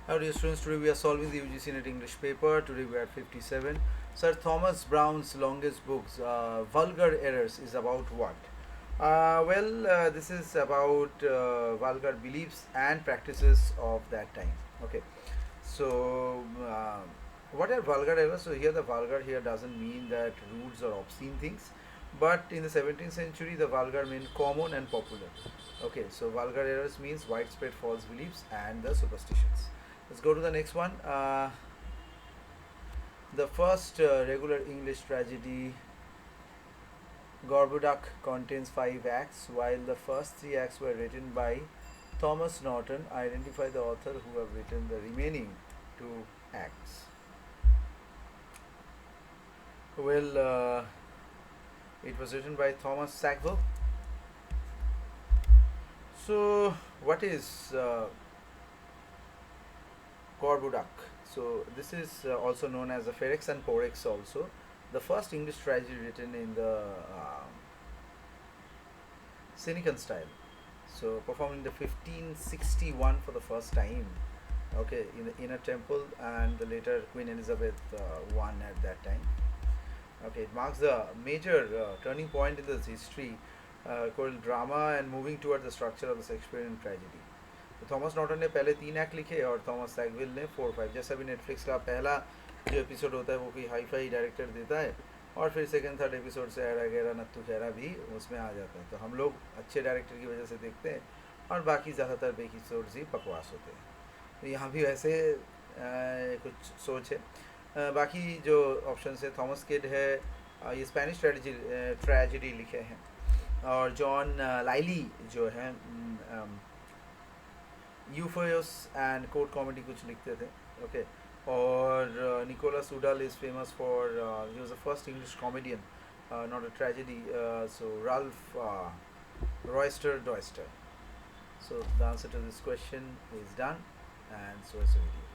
Hello dear students, today we are solving the UGC NET English paper. Today we are at 57. Sir Thomas Brown's longest books, Vulgar Errors, is about what? This is about vulgar beliefs and practices of that time. Okay, so what are vulgar errors? So here the vulgar here doesn't mean that rude or obscene things, but in the 17th century the vulgar meant common and popular. Okay, so vulgar errors means widespread false beliefs and the superstitions. Let's go to the next one. The first regular English tragedy, Gorboduc, contains 5 acts, while the first 3 acts were written by Thomas Norton. Identify the author who have written the remaining 2 acts. It was written by Thomas Sackville. So, what is Gorboduc? So this is also known as the Ferex and Porrex also. The first English tragedy written in the Cynican style. So performed in the 1561 for the first time. Okay, in the inner temple, and the later Queen Elizabeth I at that time. Okay, it marks the major turning point in this history, called drama and moving toward the structure of the Shakespearean tragedy. तो Thomas Norton ने पहले 3 act लिखे और Thomas सैगविल ने 4-5. जैसा भी Netflix का पहला जो एपिसोड होता है वो कोई हाई फाई डायरेक्टर देता है, और फिर सेकंड थर्ड एपिसोड से एरा गैरा नत्थु खैरा भी उसमें आ जाता है. तो हम लोग अच्छे डायरेक्टर की वजह से देखते हैं और बाकी ज़्यादातर एपिसोड्स ही बकवास होते हैं. तो यहाँ भी वैसे कुछ सोच है. बाकी जो ऑप्शन है, थॉमस किड है, ये स्पेनिश ट्रेजिडी लिखे हैं, और जॉन लाइली जो है यूफोयस एंड कोर्ट कॉमेडी कुछ लिखते थे. ओके, और Nicholas Udall is famous for, he was the first English comedian, not a tragedy. So Ralph Roister Doister. So the answer to this question is done, and so is the video.